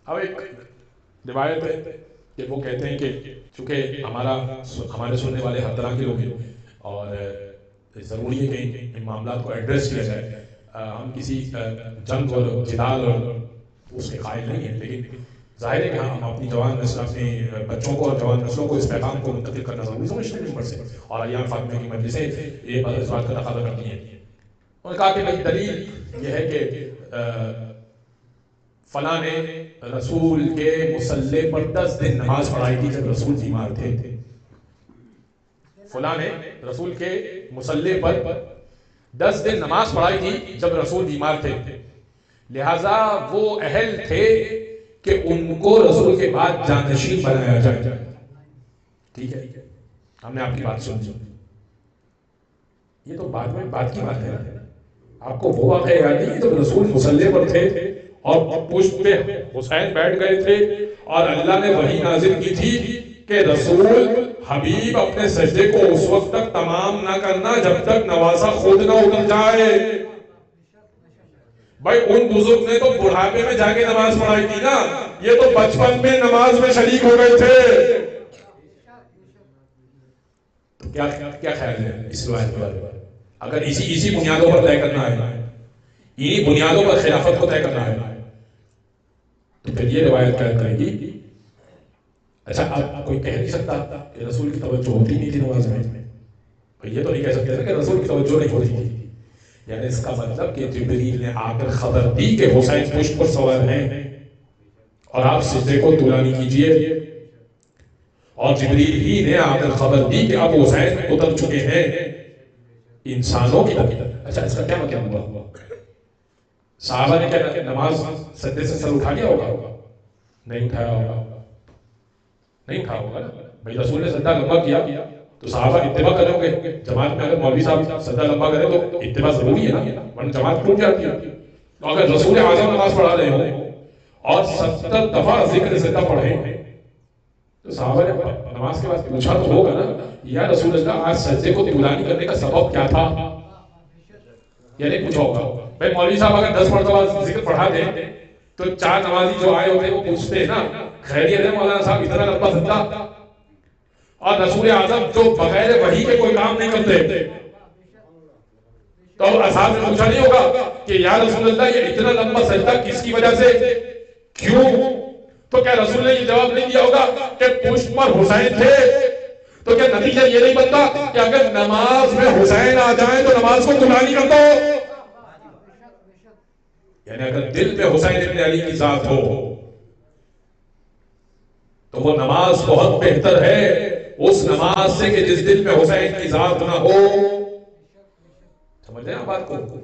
اب ایک روایت ہے کہ وہ کہتے ہیں کہ چونکہ ہمارے سننے والے ہر طرح کے لوگ ہیں اور ضروری ہے کہ ان معاملات کو ایڈریس کیا جائے. ہم کسی جنگ اور جدال اور اس کے قائل نہیں ہیں، لیکن ظاہر ہے کہ ہم اپنی جوان نسل، اپنے بچوں کو اور جوان نسلوں کو اس پیغام کو منتقل کرنا ضروری سمجھتے ہیں ممبر سے. اور ایام فاطمہ کی مجلسیں یہ اس بات کا تقاضا کرتی ہیں. انہوں نے کہا کہ بھائی دلیل یہ ہے کہ فلاں نے رسول کے مصلی پر 10 دن نماز پڑھائی تھی جب رسول بیمار تھے. فلاں نے رسول کے مصلی پر 10 دن نماز پڑھائی تھی جب رسول بیمار تھے، لہذا وہ اہل تھے کہ ان کو رسول کے بعد جانشین بنایا جائے. ٹھیک ہے، ہم نے آپ کی بات سنی. یہ تو بعد کی بات ہے. آپ کو وہ واقعہ یاد نہیں جب رسول مصلی پر تھے اور پشت پہ حسین بیٹھ گئے تھے اور اللہ نے وحی نازل کی تھی کہ رسول حبیب اپنے سجدے کو اس وقت تک تمام نہ کرنا جب تک نوازہ خود نہ اتر جائے. بھائی ان بزرگ نے تو بڑھاپے میں جا کے نماز پڑھائی تھی نا، یہ تو بچپن میں نماز میں شریک ہو گئے تھے. تو کیا خیال ہے اس روایت پر؟ اگر اسی بنیادوں پر طے کرنا ہے، انہی بنیادوں پر خلافت کو طے کرنا ہے، تو پھر یہ روایت کیا کرے گی؟ اچھا اب کوئی کہہ نہیں سکتا کہ رسول کی توجہ ہوتی نہیں تھی نماز میں. یہ تو نہیں کہہ سکتے کہ رسول کی توجہ نہیں ہوتی تھی. یعنی اس کا مطلب کہ جبریل نے آ کر خبر دی کہ حسین پشت پر سوار ہیں اور آپ سجدے کو طولانی کیجئے، اور جبریل ہی نے آ کر خبر دی کہ اب حسین اتر چکے ہیں انسانوں کی طرف. اچھا اس کا کیا مطلب ہوا؟ صحابہ نے کیا نماز سجدے سے سر اٹھا لیا ہوگا؟ نہیں اٹھایا ہوگا نا. بھائی رسول نے سجدہ لمبا کیا تو صحابہ اتباع کرو گے. جماعت میں اگر مولوی صاحب سجدہ لمبا کرے تو اتباع ضروری ہے نا، ورنہ جماعت ٹوٹ جاتی ہے. تو اگر رسول اعظم نماز پڑھا رہے ہوں اور 70 دفعہ ذکر سجدہ پڑھیں تو صحابہ نے نماز کے بعد پوچھا تو ہوگا نا، یا رسول اللہ آج سجدے کو طولانی کرنے کا سبب کیا تھا؟ یا نہیں پوچھا ہوگا. بھائی مولوی صاحب اگر 10 مرتبہ ذکر پڑھا دیں تو 4 نمازی جو آئے ہوتے ہیں وہ پوچھتے ہیں نا خیریت ہے مولانا صاحب اتنا لمبا سجدہ؟ اور رسول اعظم جو بغیر وحی کے کوئی کام نہیں کرتے، تو اصحاب نے پوچھا نہیں ہوگا کہ یا رسول اللہ یہ اتنا لمبا سجدہ کس کی وجہ سے، کیوں؟ تو کیا رسول نے یہ جواب نہیں دیا ہوگا کہ پشت پر حسین تھے؟ تو کیا نتیجہ یہ نہیں بنتا کہ اگر نماز میں حسین آ جائیں تو نماز کو طولانی کر دو؟ یعنی اگر دل میں حسین ابن علی کی ذات ہو تو وہ نماز بہت بہتر ہے اس نماز سے کہ جس دل میں حسین کی ذات نہ ہو. سمجھ رہے ہیں آپ بات کو؟